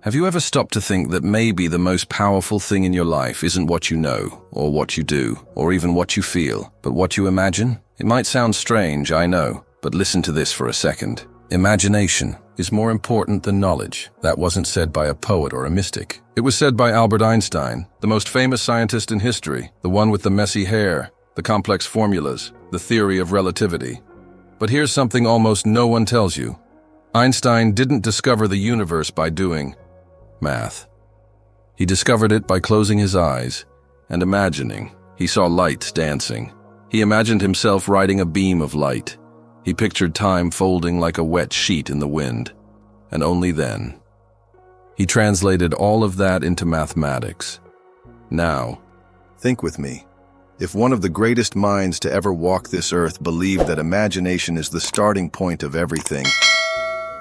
Have you ever stopped to think that maybe the most powerful thing in your life isn't what you know, or what you do, or even what you feel, but what you imagine? It might sound strange, I know, but listen to this for a second. Imagination is more important than knowledge. That wasn't said by a poet or a mystic. It was said by Albert Einstein, the most famous scientist in history, the one with the messy hair, the complex formulas, the theory of relativity. But here's something almost no one tells you. Einstein didn't discover the universe by doing math. He discovered it by closing his eyes and imagining. He saw light dancing. He imagined himself riding a beam of light. He pictured time folding like a wet sheet in the wind. And only then, he translated all of that into mathematics. Now, think with me. If one of the greatest minds to ever walk this earth believed that imagination is the starting point of everything,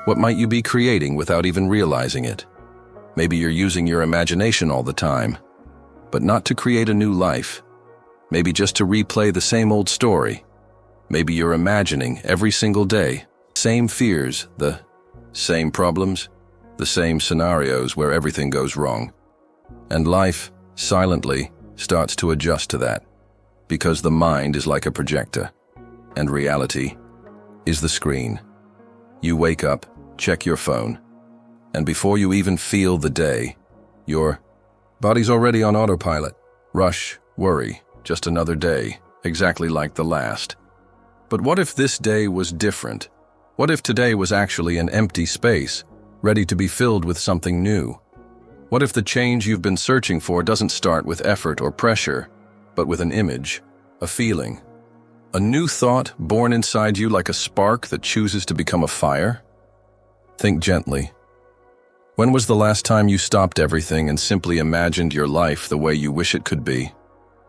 what might you be creating without even realizing it? Maybe you're using your imagination all the time, but not to create a new life. Maybe just to replay the same old story. Maybe you're imagining every single day, same fears, the same problems, the same scenarios where everything goes wrong. And life, silently, starts to adjust to that, because the mind is like a projector, and reality is the screen. You wake up, check your phone, and before you even feel the day, your body's already on autopilot. Rush, worry, just another day, exactly like the last. But what if this day was different? What if today was actually an empty space, ready to be filled with something new? What if the change you've been searching for doesn't start with effort or pressure, but with an image, a feeling, a new thought born inside you like a spark that chooses to become a fire? Think gently. When was the last time you stopped everything and simply imagined your life the way you wish it could be?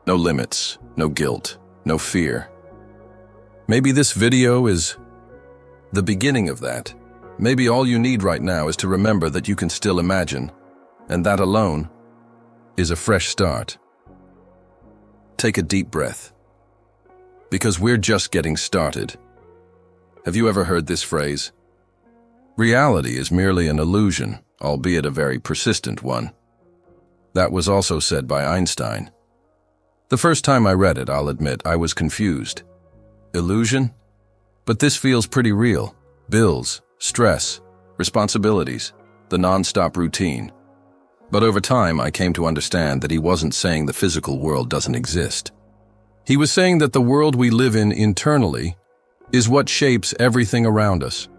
No limits, no guilt, no fear. Maybe this video is the beginning of that. Maybe all you need right now is to remember that you can still imagine, and that alone is a fresh start. Take a deep breath, because we're just getting started. Have you ever heard this phrase? Reality is merely an illusion, albeit a very persistent one. That was also said by Einstein. The first time I read it, I'll admit, I was confused. Illusion? But this feels pretty real. Bills, stress, responsibilities, the non-stop routine. But over time, I came to understand that he wasn't saying the physical world doesn't exist. He was saying that the world we live in internally is what shapes everything around us.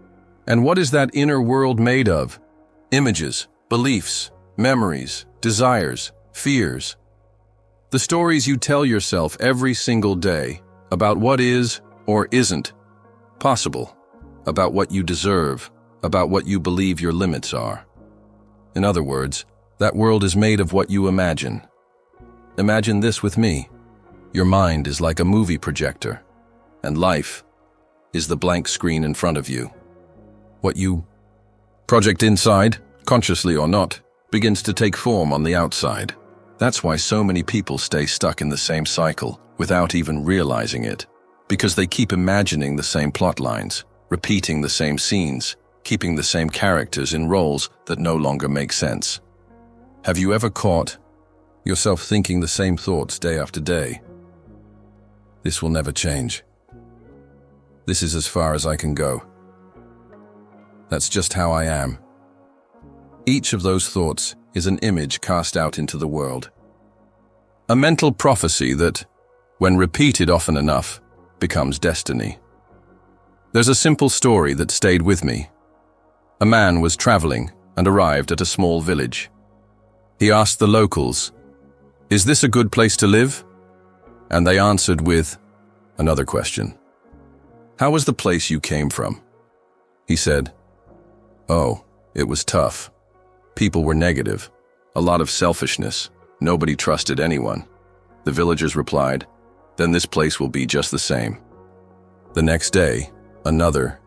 And what is that inner world made of? Images, beliefs, memories, desires, fears. The stories you tell yourself every single day about what is or isn't possible, about what you deserve, about what you believe your limits are. In other words, that world is made of what you imagine. Imagine this with me. Your mind is like a movie projector, and life is the blank screen in front of you. What you project inside, consciously or not, begins to take form on the outside. That's why so many people stay stuck in the same cycle without even realizing it, because they keep imagining the same plot lines, repeating the same scenes, keeping the same characters in roles that no longer make sense. Have you ever caught yourself thinking the same thoughts day after day? This will never change. This is as far as I can go. That's just how I am. Each of those thoughts is an image cast out into the world. A mental prophecy that, when repeated often enough, becomes destiny. There's a simple story that stayed with me. A man was traveling and arrived at a small village. He asked the locals, "Is this a good place to live?" And they answered with another question. "How was the place you came from?" He said, "Oh, it was tough. People were negative, a lot of selfishness. Nobody trusted anyone." The villagers replied, "Then this place will be just the same." The next day, another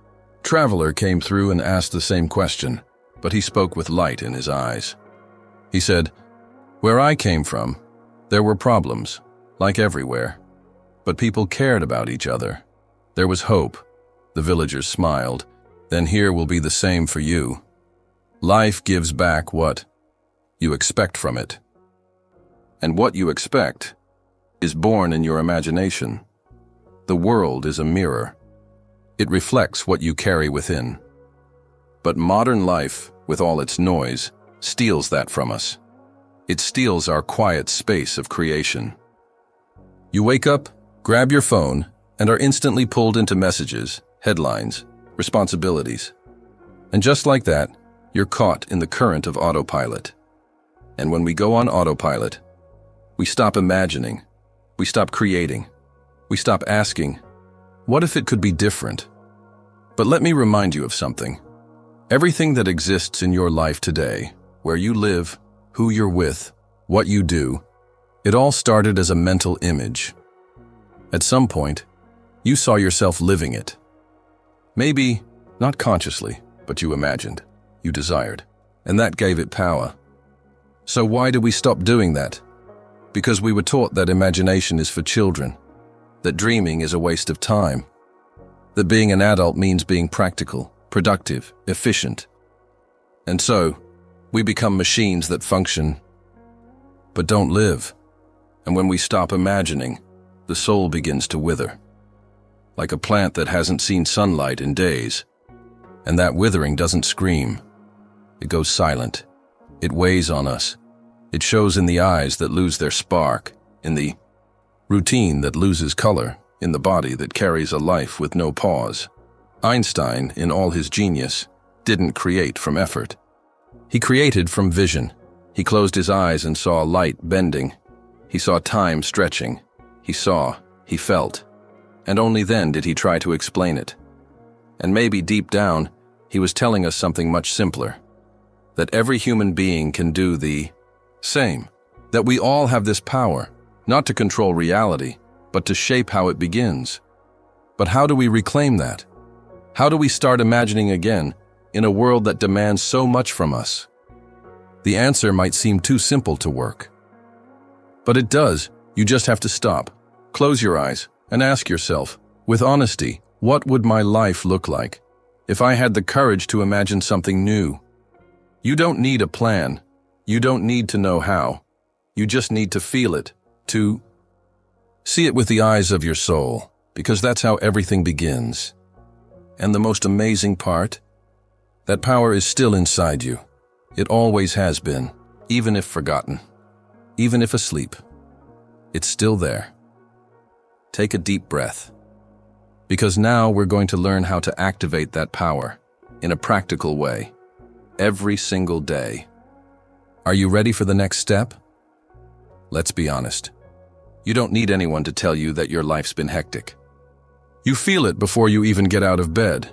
traveler came through and asked the same question, but he spoke with light in his eyes. He said, "Where I came from, there were problems, like everywhere. But people cared about each other. There was hope." The villagers smiled. "Then here will be the same for you." Life gives back what you expect from it. And what you expect is born in your imagination. The world is a mirror. It reflects what you carry within. But modern life, with all its noise, steals that from us. It steals our quiet space of creation. You wake up, grab your phone, and are instantly pulled into messages, headlines, responsibilities. And just like that, you're caught in the current of autopilot. And when we go on autopilot, we stop imagining, we stop creating, we stop asking, what if it could be different? But let me remind you of something. Everything that exists in your life today, where you live, who you're with, what you do, it all started as a mental image. At some point, you saw yourself living it. Maybe not consciously, but you imagined, you desired, and that gave it power. So why do we stop doing that? Because we were taught that imagination is for children, that dreaming is a waste of time, that being an adult means being practical, productive, efficient. And so, we become machines that function, but don't live. And when we stop imagining, the soul begins to wither, like a plant that hasn't seen sunlight in days. And that withering doesn't scream. It goes silent. It weighs on us. It shows in the eyes that lose their spark, in the routine that loses color, in the body that carries a life with no pause. Einstein, in all his genius, didn't create from effort. He created from vision. He closed his eyes and saw light bending. He saw time stretching. He saw, he felt. And only then did he try to explain it. And maybe deep down, he was telling us something much simpler. That every human being can do the same. That we all have this power, not to control reality, but to shape how it begins. But how do we reclaim that? How do we start imagining again in a world that demands so much from us? The answer might seem too simple to work. But it does. You just have to stop, close your eyes, and ask yourself, with honesty, what would my life look like if I had the courage to imagine something new? You don't need a plan. You don't need to know how. You just need to feel it, to see it with the eyes of your soul, because that's how everything begins. And the most amazing part? That power is still inside you. It always has been, even if forgotten, even if asleep. It's still there. Take a deep breath. Because now we're going to learn how to activate that power in a practical way, every single day. Are you ready for the next step? Let's be honest. You don't need anyone to tell you that your life's been hectic. You feel it before you even get out of bed.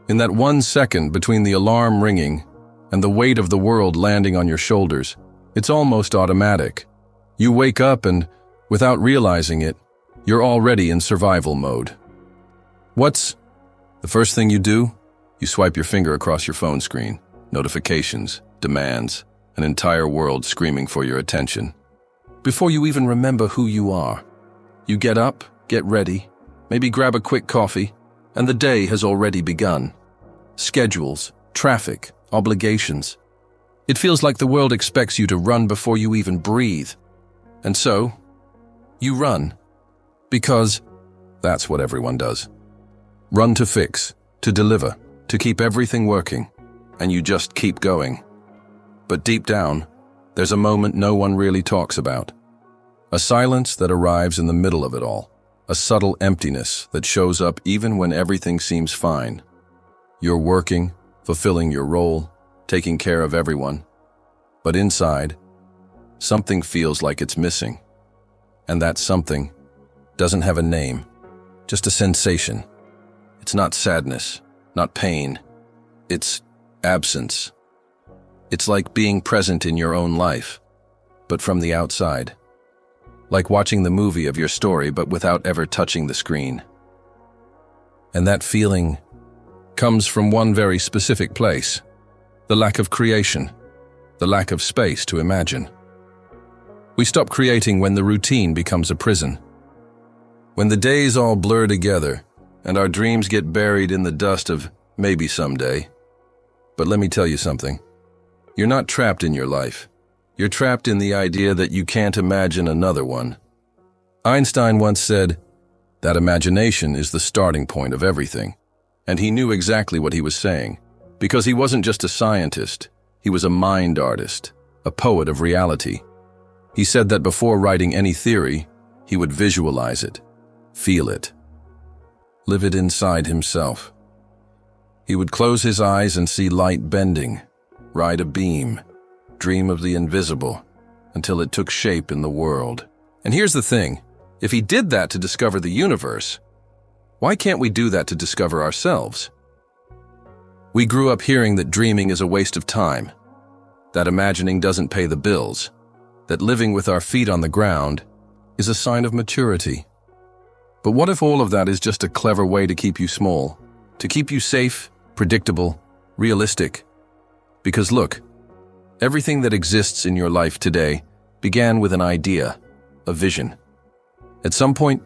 In that 1 second between the alarm ringing and the weight of the world landing on your shoulders, it's almost automatic. You wake up and, without realizing it, you're already in survival mode. What's the first thing you do? You swipe your finger across your phone screen. Notifications, demands, an entire world screaming for your attention. Before you even remember who you are, you get up, get ready, maybe grab a quick coffee, and the day has already begun. Schedules, traffic, obligations. It feels like the world expects you to run before you even breathe. And so, you run. Because that's what everyone does. Run to fix, to deliver, to keep everything working, and you just keep going. But deep down, there's a moment no one really talks about. A silence that arrives in the middle of it all. A subtle emptiness that shows up even when everything seems fine. You're working, fulfilling your role, taking care of everyone. But inside, something feels like it's missing. And that something doesn't have a name, just a sensation. It's not sadness, not pain. It's absence. It's like being present in your own life, but from the outside. Like watching the movie of your story, but without ever touching the screen. And that feeling comes from one very specific place. The lack of creation. The lack of space to imagine. We stop creating when the routine becomes a prison. When the days all blur together, and our dreams get buried in the dust of maybe someday. But let me tell you something. You're not trapped in your life. You're trapped in the idea that you can't imagine another one. Einstein once said that imagination is the starting point of everything. And he knew exactly what he was saying, because he wasn't just a scientist, he was a mind artist, a poet of reality. He said that before writing any theory, he would visualize it, feel it, live it inside himself. He would close his eyes and see light bending, ride a beam, dream of the invisible, until it took shape in the world. And here's the thing, if he did that to discover the universe, why can't we do that to discover ourselves? We grew up hearing that dreaming is a waste of time, that imagining doesn't pay the bills, that living with our feet on the ground is a sign of maturity. But what if all of that is just a clever way to keep you small, to keep you safe, predictable, realistic? Because look, everything that exists in your life today began with an idea, a vision. At some point,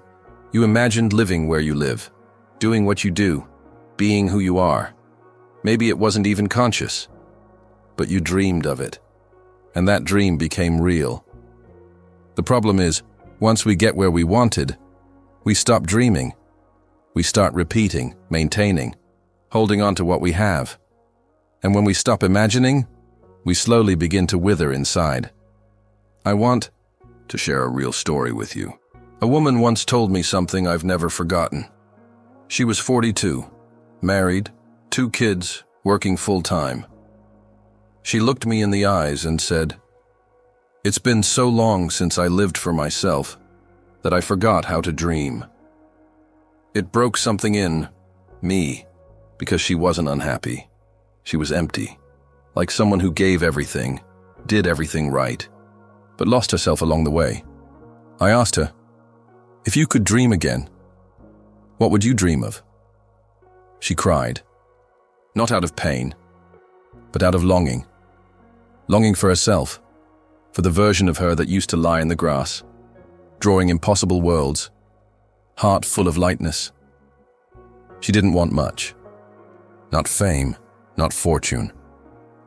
you imagined living where you live, doing what you do, being who you are. Maybe it wasn't even conscious, but you dreamed of it, and that dream became real. The problem is, once we get where we wanted, we stop dreaming. We start repeating, maintaining, holding on to what we have. And when we stop imagining, we slowly begin to wither inside. I want to share a real story with you. A woman once told me something I've never forgotten. She was 42, married, 2 kids, working full-time. She looked me in the eyes and said, "It's been so long since I lived for myself that I forgot how to dream." It broke something in me, because she wasn't unhappy. She was empty, like someone who gave everything, did everything right, but lost herself along the way. I asked her, "If you could dream again, what would you dream of?" She cried, not out of pain, but out of longing. Longing for herself, for the version of her that used to lie in the grass, drawing impossible worlds, heart full of lightness. She didn't want much. Not fame, not fortune.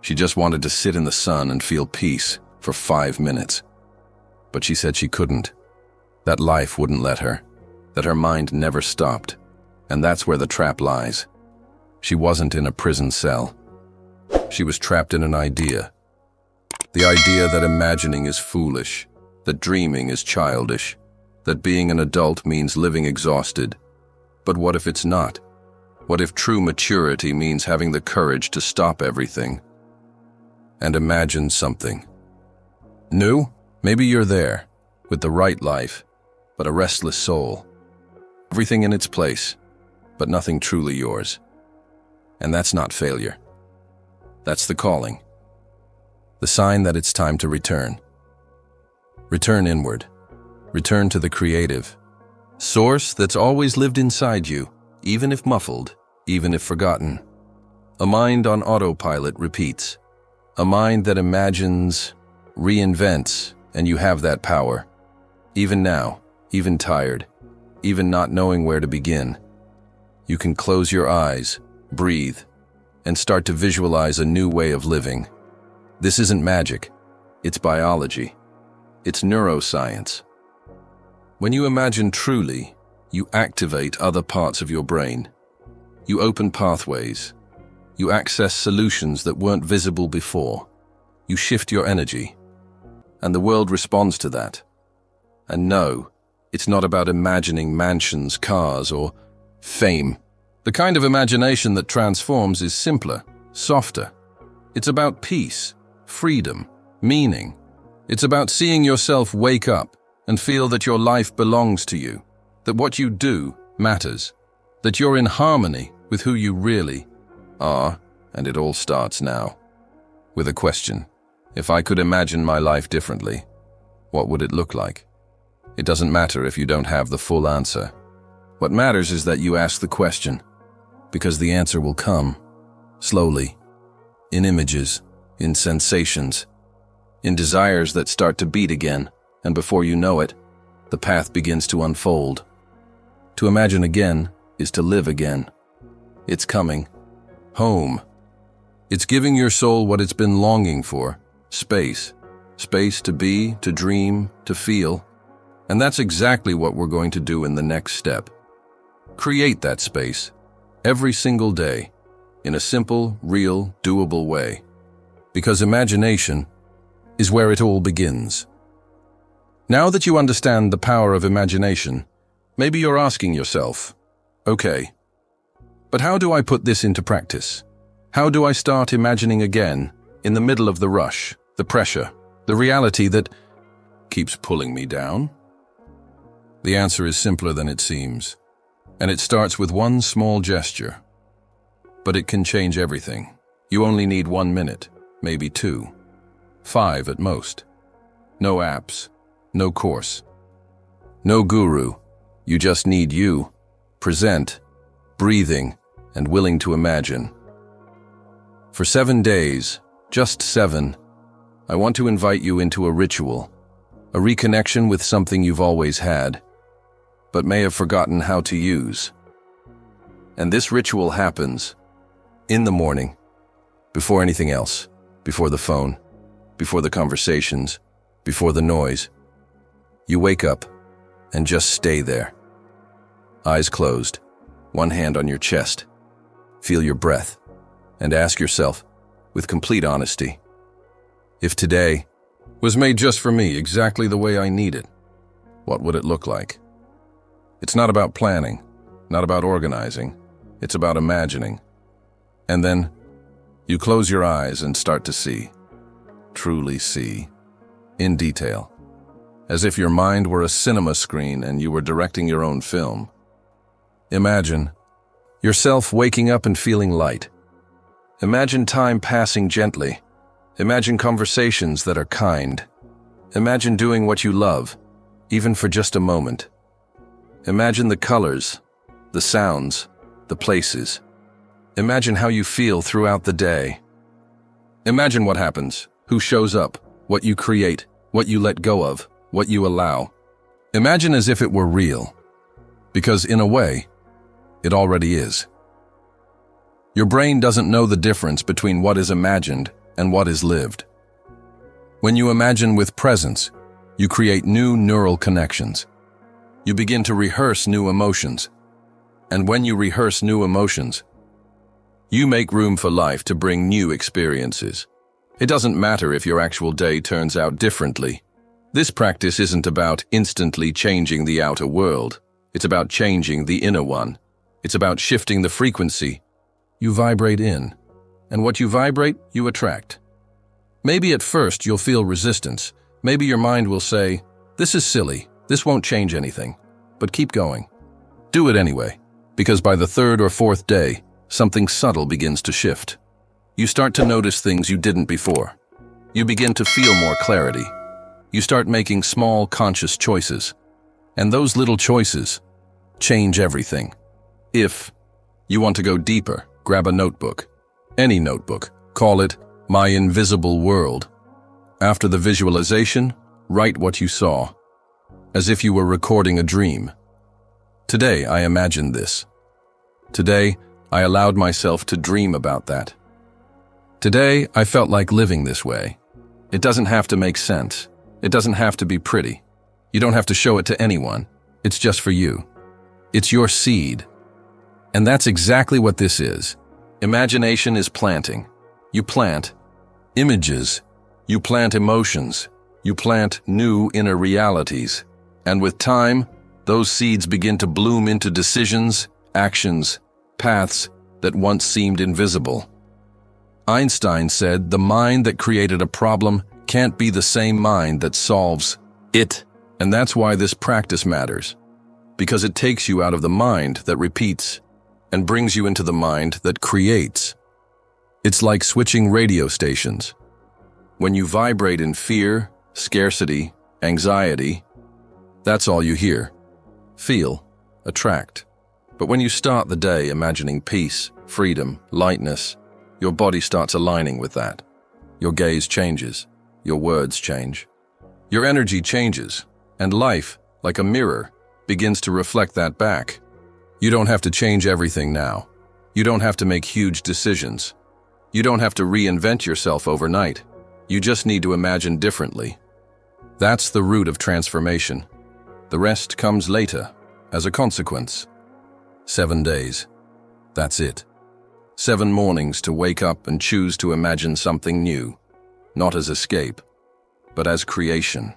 She just wanted to sit in the sun and feel peace for 5 minutes. But she said she couldn't. That life wouldn't let her, that her mind never stopped. And that's where the trap lies. She wasn't in a prison cell. She was trapped in an idea. The idea that imagining is foolish, that dreaming is childish, that being an adult means living exhausted. But what if it's not? What if true maturity means having the courage to stop everything and imagine something new? Maybe you're there, with the right life, but a restless soul. Everything in its place, but nothing truly yours. And that's not failure. That's the calling. The sign that it's time to return. Return inward. Return to the creative source that's always lived inside you, even if muffled, even if forgotten. A mind on autopilot repeats. A mind that imagines, reinvents, and you have that power. Even now, even tired, even not knowing where to begin, you can close your eyes, breathe, and start to visualize a new way of living. This isn't magic, it's biology. It's neuroscience. When you imagine truly, you activate other parts of your brain. You open pathways. You access solutions that weren't visible before. You shift your energy. And the world responds to that. And no, it's not about imagining mansions, cars, or fame. The kind of imagination that transforms is simpler, softer. It's about peace, freedom, meaning. It's about seeing yourself wake up and feel that your life belongs to you, that what you do matters, that you're in harmony with who you really are, and it all starts now. With a question. If I could imagine my life differently, what would it look like? It doesn't matter if you don't have the full answer. What matters is that you ask the question, because the answer will come, slowly, in images, in sensations, in desires that start to beat again, and before you know it, the path begins to unfold. To imagine again is to live again. It's coming. Home. It's giving your soul what it's been longing for, space. Space to be, to dream, to feel. And that's exactly what we're going to do in the next step. Create that space, every single day, in a simple, real, doable way. Because imagination is where it all begins. Now that you understand the power of imagination, maybe you're asking yourself, okay, but how do I put this into practice? How do I start imagining again, in the middle of the rush, the pressure, the reality that keeps pulling me down? The answer is simpler than it seems, and it starts with one small gesture. But it can change everything. You only need 1 minute, maybe 2, 5 at most. No apps, no course, no guru. You just need you, present, breathing, and willing to imagine. For 7 days, just 7, I want to invite you into a ritual, a reconnection with something you've always had, but may have forgotten how to use. And this ritual happens in the morning, before anything else, before the phone, before the conversations, before the noise. You wake up and just stay there. Eyes closed, one hand on your chest. Feel your breath and ask yourself, with complete honesty, if today was made just for me exactly the way I need it, what would it look like? It's not about planning, not about organizing. It's about imagining. And then you close your eyes and start to see, truly see, in detail, as if your mind were a cinema screen and you were directing your own film. Imagine yourself waking up and feeling light. Imagine time passing gently. Imagine conversations that are kind. Imagine doing what you love, even for just a moment. Imagine the colors, the sounds, the places. Imagine how you feel throughout the day. Imagine what happens, who shows up, what you create, what you let go of, what you allow. Imagine as if it were real, because in a way, it already is. Your brain doesn't know the difference between what is imagined and what is lived. When you imagine with presence, you create new neural connections. You begin to rehearse new emotions. And when you rehearse new emotions, you make room for life to bring new experiences. It doesn't matter if your actual day turns out differently. This practice isn't about instantly changing the outer world. It's about changing the inner one. It's about shifting the frequency you vibrate in. And what you vibrate, you attract. Maybe at first you'll feel resistance. Maybe your mind will say, this is silly, this won't change anything. But keep going. Do it anyway, because by the 3rd or 4th day, something subtle begins to shift. You start to notice things you didn't before. You begin to feel more clarity. You start making small, conscious choices. And those little choices change everything. If you want to go deeper, grab a notebook. Any notebook. Call it My Invisible World. After the visualization, write what you saw, as if you were recording a dream. Today, I imagined this. Today, I allowed myself to dream about that. Today, I felt like living this way. It doesn't have to make sense. It doesn't have to be pretty. You don't have to show it to anyone. It's just for you. It's your seed. And that's exactly what this is. Imagination is planting. You plant images. You plant emotions. You plant new inner realities. And with time, those seeds begin to bloom into decisions, actions, paths that once seemed invisible. Einstein said the mind that created a problem can't be the same mind that solves it. And that's why this practice matters. Because it takes you out of the mind that repeats and brings you into the mind that creates. It's like switching radio stations. When you vibrate in fear, scarcity, anxiety, that's all you hear, feel, attract. But when you start the day imagining peace, freedom, lightness, your body starts aligning with that. Your gaze changes, your words change. Your energy changes, and life, like a mirror, begins to reflect that back. You don't have to change everything now. You don't have to make huge decisions. You don't have to reinvent yourself overnight. You just need to imagine differently. That's the root of transformation. The rest comes later, as a consequence. 7 days. That's it. 7 mornings to wake up and choose to imagine something new, not as escape, but as creation,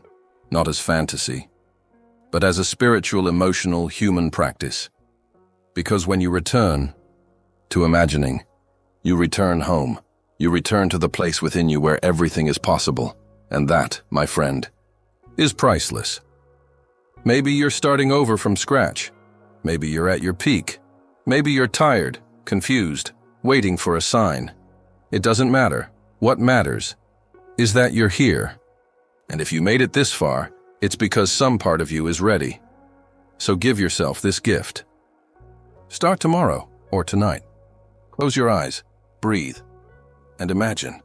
not as fantasy, but as a spiritual, emotional, human practice. Because when you return to imagining, you return home. You return to the place within you where everything is possible. And that, my friend, is priceless. Maybe you're starting over from scratch. Maybe you're at your peak. Maybe you're tired, confused, waiting for a sign. It doesn't matter. What matters is that you're here. And if you made it this far, it's because some part of you is ready. So give yourself this gift. Start tomorrow or tonight. Close your eyes, breathe, and imagine.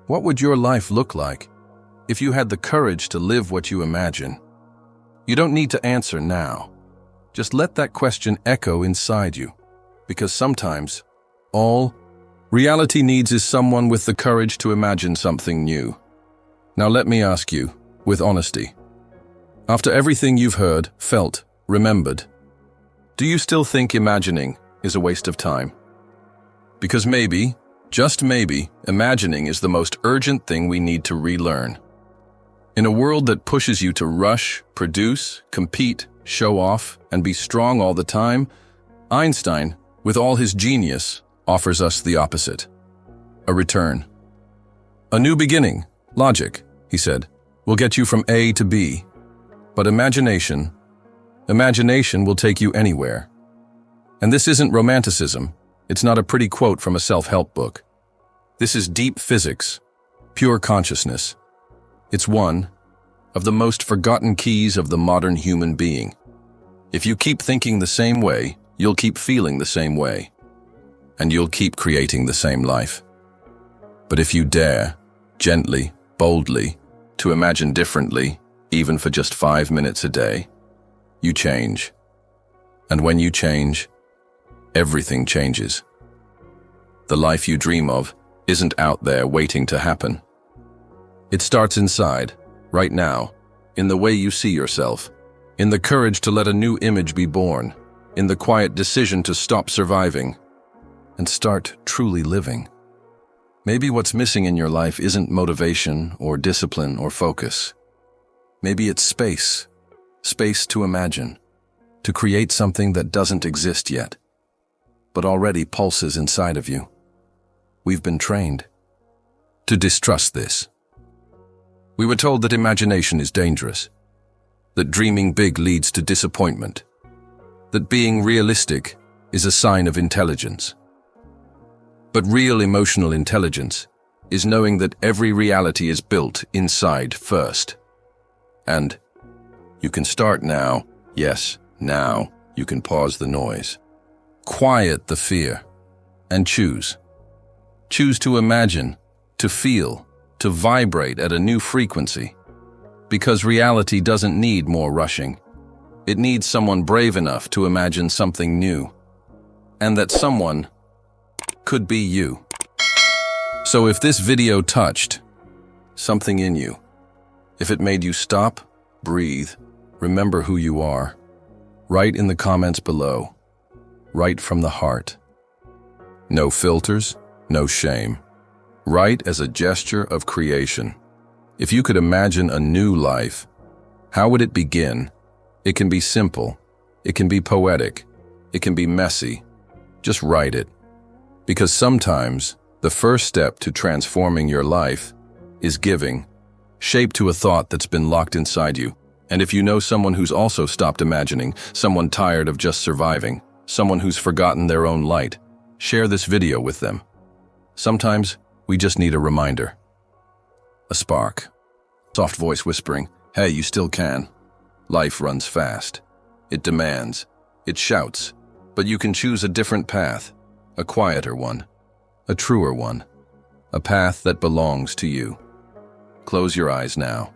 What would your life look like if you had the courage to live what you imagine? You don't need to answer now. Just let that question echo inside you, because sometimes all reality needs is someone with the courage to imagine something new. Now let me ask you, with honesty, after everything you've heard, felt, remembered, do you still think imagining is a waste of time? Because maybe, just maybe, imagining is the most urgent thing we need to relearn. In a world that pushes you to rush, produce, compete, show off, and be strong all the time, Einstein, with all his genius, offers us the opposite. A return. A new beginning, logic, he said, will get you from A to B. But imagination will take you anywhere. And this isn't romanticism. It's not a pretty quote from a self-help book. This is deep physics, pure consciousness. It's one of the most forgotten keys of the modern human being. If you keep thinking the same way, you'll keep feeling the same way, and you'll keep creating the same life. But if you dare, gently, boldly, to imagine differently, even for just 5 minutes a day, you change. And when you change, everything changes. The life you dream of isn't out there waiting to happen. It starts inside, right now, in the way you see yourself, in the courage to let a new image be born, in the quiet decision to stop surviving and start truly living. Maybe what's missing in your life isn't motivation or discipline or focus. Maybe it's space to imagine, to create something that doesn't exist yet, but already pulses inside of you. We've been trained to distrust this. We were told that imagination is dangerous, that dreaming big leads to disappointment, that being realistic is a sign of intelligence. But real emotional intelligence is knowing that every reality is built inside first. And you can start now. Yes, now you can pause the noise. Quiet the fear and choose. Choose to imagine, to feel, to vibrate at a new frequency. Because reality doesn't need more rushing. It needs someone brave enough to imagine something new. And that someone could be you. So if this video touched something in you, if it made you stop, breathe, remember who you are, write in the comments below. Write from the heart. No filters, no shame. Write as a gesture of creation. If you could imagine a new life, how would it begin? It can be simple. It can be poetic. It can be messy. Just write it. Because sometimes the first step to transforming your life is giving shape to a thought that's been locked inside you. And if you know someone who's also stopped imagining, someone tired of just surviving, someone who's forgotten their own light, share this video with them. Sometimes we just need a reminder. A spark. Soft voice whispering, hey, you still can. Life runs fast. It demands. It shouts. But you can choose a different path. A quieter one. A truer one. A path that belongs to you. Close your eyes now.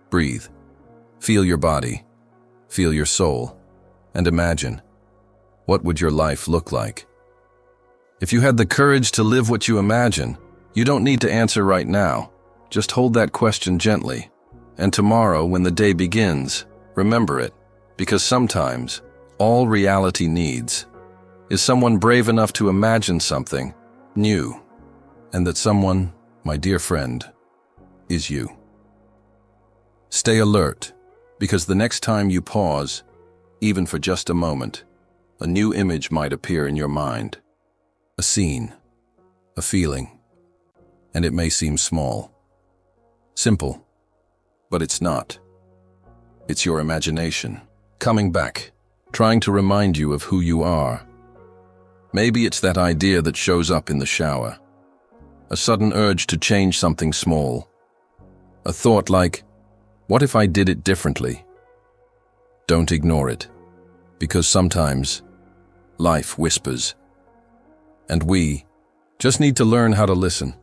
Breathe. Feel your body. Feel your soul. And imagine. What would your life look like? If you had the courage to live what you imagine, you don't need to answer right now. Just hold that question gently. And tomorrow, when the day begins, remember it, because sometimes all reality needs is someone brave enough to imagine something new. And that someone, my dear friend, is you. Stay alert, because the next time you pause, even for just a moment, a new image might appear in your mind. A scene, a feeling, and it may seem small. Simple, but it's not. It's your imagination, coming back, trying to remind you of who you are. Maybe it's that idea that shows up in the shower. A sudden urge to change something small. A thought like, what if I did it differently? Don't ignore it, because sometimes life whispers. And we just need to learn how to listen.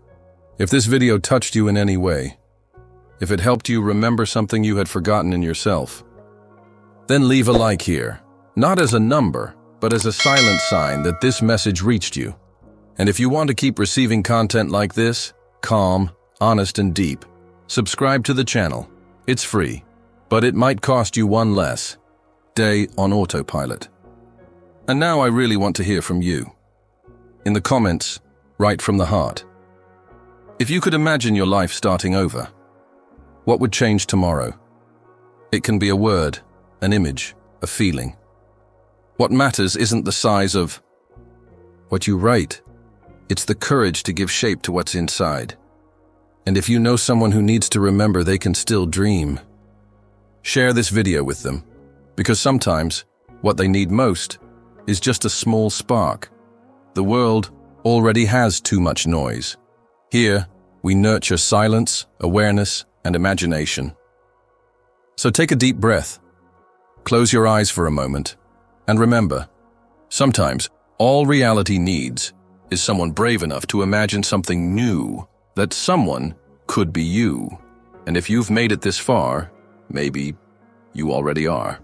If this video touched you in any way, if it helped you remember something you had forgotten in yourself, then leave a like here, not as a number, but as a silent sign that this message reached you. And if you want to keep receiving content like this, calm, honest, and deep, subscribe to the channel. It's free, but it might cost you one less day on autopilot. And now I really want to hear from you. In the comments, right from the heart. If you could imagine your life starting over, what would change tomorrow? It can be a word, an image, a feeling. What matters isn't the size of what you write. It's the courage to give shape to what's inside. And if you know someone who needs to remember they can still dream, share this video with them, because sometimes what they need most is just a small spark. The world already has too much noise. Here, we nurture silence, awareness, and imagination. So take a deep breath, close your eyes for a moment, and remember, sometimes all reality needs is someone brave enough to imagine something new. That someone could be you. And if you've made it this far, maybe you already are.